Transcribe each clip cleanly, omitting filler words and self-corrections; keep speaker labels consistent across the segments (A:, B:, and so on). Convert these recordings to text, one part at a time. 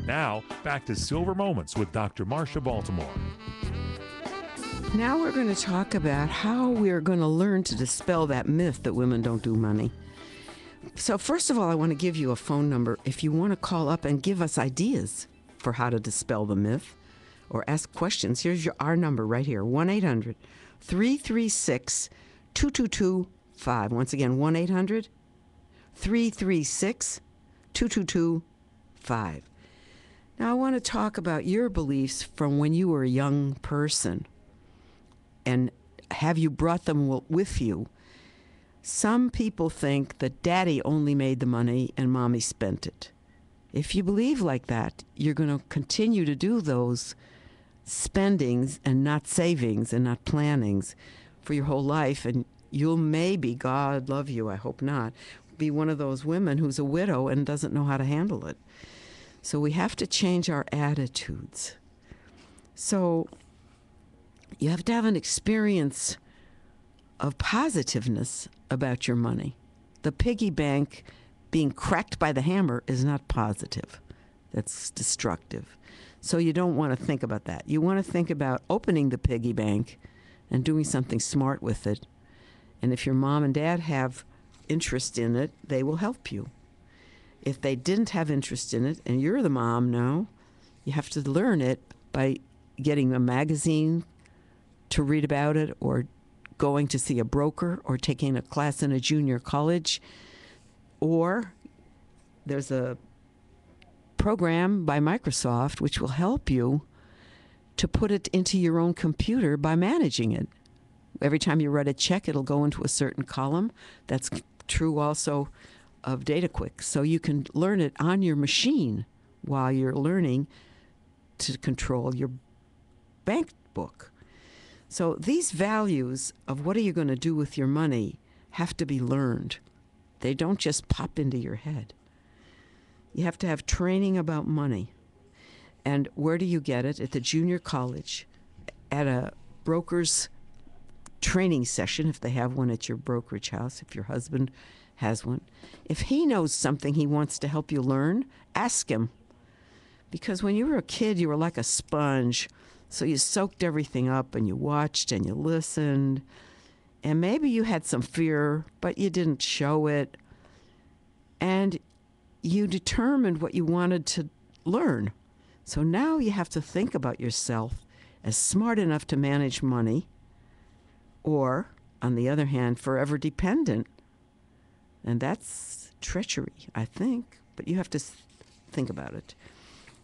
A: Now, back to Silver Moments with Dr. Marsha Baltimore.
B: Now we're going to talk about how we're going to learn to dispel that myth that women don't do money. So first of all, I want to give you a phone number if you want to call up and give us ideas for how to dispel the myth or ask questions. Here's our number right here, 1-800-336-2225. Once again, 1-800-336-2225. Now I want to talk about your beliefs from when you were a young person. And have you brought them with you? Some people think that daddy only made the money and mommy spent it. If you believe like that, you're going to continue to do those spendings and not savings and not plannings for your whole life. And you'll maybe, God love you, I hope not, be one of those women who's a widow and doesn't know how to handle it. So we have to change our attitudes. So you have to have an experience of positiveness about your money. The piggy bank being cracked by the hammer is not positive. That's destructive. So you don't want to think about that. You want to think about opening the piggy bank and doing something smart with it. And if your mom and dad have interest in it, they will help you. If they didn't have interest in it and you're the mom now, you have to learn it by getting a magazine to read about it, or going to see a broker, or taking a class in a junior college. Or there's a program by Microsoft which will help you to put it into your own computer by managing it. Every time you write a check, it'll go into a certain column. That's true also of DataQuick. So you can learn it on your machine while you're learning to control your bank book. So these values of what are you going to do with your money have to be learned. They don't just pop into your head. You have to have training about money. And where do you get it? At the junior college, at a broker's training session, if they have one at your brokerage house, if your husband has one. If he knows something he wants to help you learn, ask him. Because when you were a kid, you were like a sponge. So you soaked everything up and you watched and you listened. And maybe you had some fear, but you didn't show it. And you determined what you wanted to learn. So now you have to think about yourself as smart enough to manage money, or, on the other hand, forever dependent. And that's treachery, I think. But you have to think about it.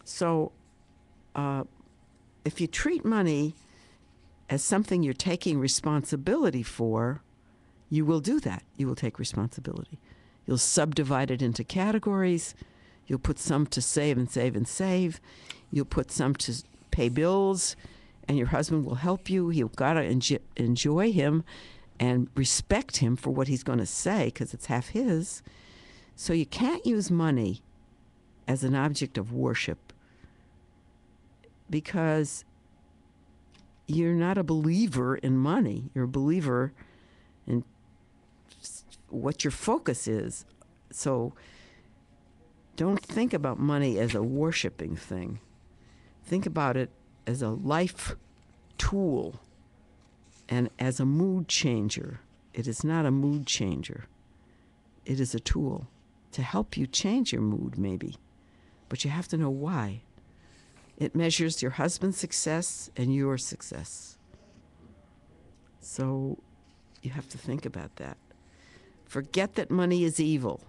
B: So, if you treat money as something you're taking responsibility for, you will do that. You will take responsibility. You'll subdivide it into categories. You'll put some to save and save and save. You'll put some to pay bills, and your husband will help you. You've got to enjoy him and respect him for what he's going to say, because it's half his. So you can't use money as an object of worship, because you're not a believer in money. You're a believer in what your focus is. So don't think about money as a worshiping thing. Think about it as a life tool and as a mood changer. It is not a mood changer. It is a tool to help you change your mood, maybe. But you have to know why. It measures your husband's success and your success. So you have to think about that. Forget that money is evil.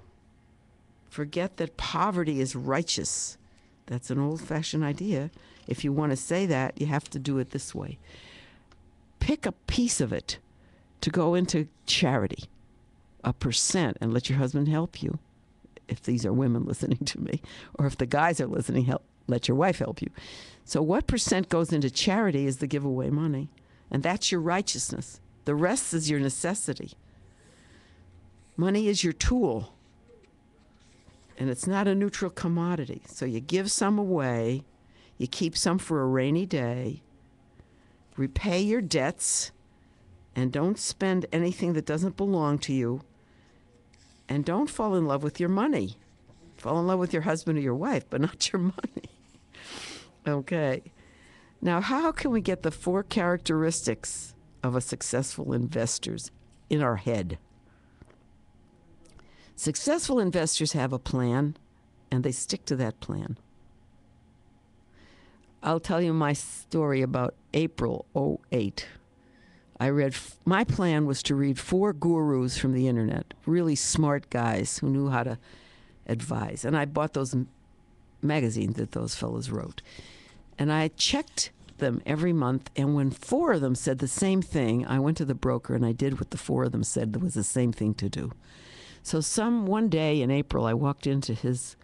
B: Forget that poverty is righteous. That's an old-fashioned idea. If you want to say that, you have to do it this way. Pick a piece of it to go into charity, 1%, and let your husband help you. If these are women listening to me, or if the guys are listening, let your wife help you. So what percent goes into charity is the giveaway money. And that's your righteousness. The rest is your necessity. Money is your tool. And it's not a neutral commodity. So you give some away. You keep some for a rainy day. Repay your debts. And don't spend anything that doesn't belong to you. And don't fall in love with your money. Fall in love with your husband or your wife, but not your money. Okay. Now, how can we get the 4 characteristics of a successful investor's in our head? Successful investors have a plan, and they stick to that plan. I'll tell you my story about April '08. My plan was to read 4 gurus from the internet, really smart guys who knew how to advise. And I bought those magazines that those fellows wrote. And I checked them every month, and when 4 of them said the same thing, I went to the broker and I did what the 4 of them said was the same thing to do. So one day in April, I walked into his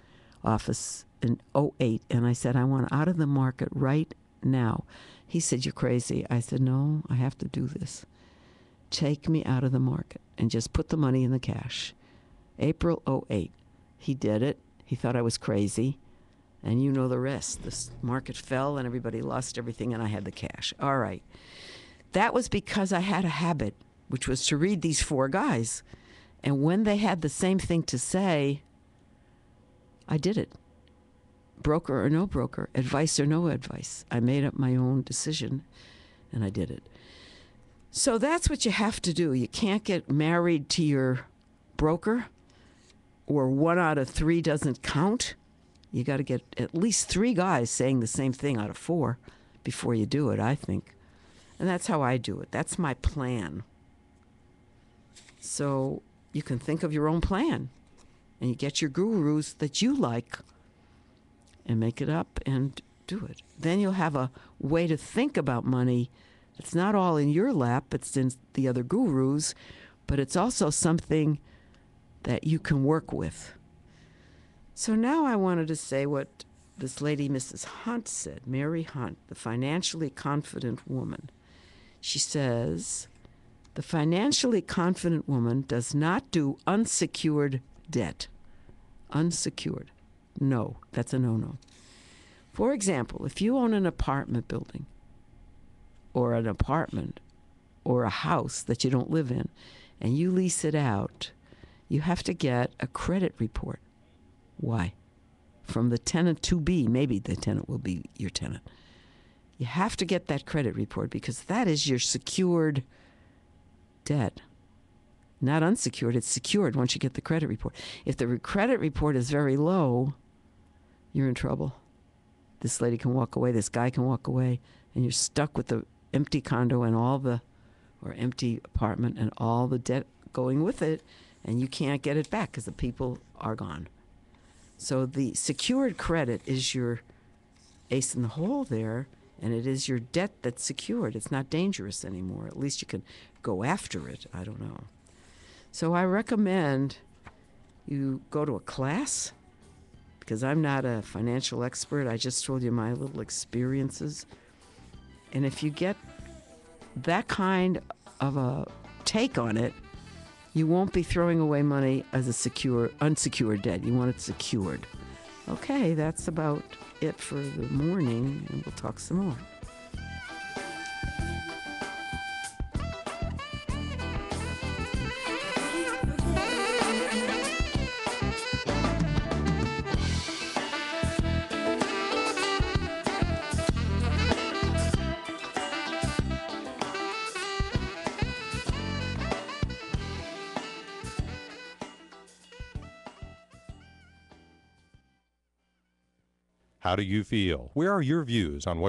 B: office in '08, and I said, I want out of the market right now. He said, you're crazy. I said, no, I have to do this. Take me out of the market and just put the money in the cash. April '08. He did it. He thought I was crazy. And you know the rest. The market fell and everybody lost everything, and I had the cash. All right. That was because I had a habit, which was to read these 4 guys. And when they had the same thing to say, I did it. Broker or no broker, advice or no advice. I made up my own decision, and I did it. So that's what you have to do. You can't get married to your broker, or 1 out of 3 doesn't count. You got to get at least 3 guys saying the same thing out of 4 before you do it, I think. And that's how I do it. That's my plan. So you can think of your own plan, and you get your gurus that you like and make it up and do it. Then you'll have a way to think about money. It's not all in your lap, it's in the other gurus, but it's also something that you can work with. So now I wanted to say what this lady, Mrs. Hunt, said, Mary Hunt, the financially confident woman. She says, the financially confident woman does not do unsecured debt. Unsecured. No, that's a no-no. For example, if you own an apartment building or an apartment or a house that you don't live in and you lease it out, you have to get a credit report. Why? From the tenant to be. Maybe the tenant will be your tenant. You have to get that credit report because that is your secured debt. Not unsecured, it's secured once you get the credit report. If the credit report is very low, you're in trouble. This lady can walk away, this guy can walk away, and you're stuck with the empty condo and or empty apartment and all the debt going with it, and you can't get it back because the people are gone. So the secured credit is your ace in the hole there, and it is your debt that's secured. It's not dangerous anymore. At least you can go after it. I don't know. So I recommend you go to a class, because I'm not a financial expert. I just told you my little experiences. And if you get that kind of a take on it, you won't be throwing away money as unsecured debt. You want it secured. Okay, that's about it for the morning, and we'll talk some more.
C: How do you feel? Where are your views on what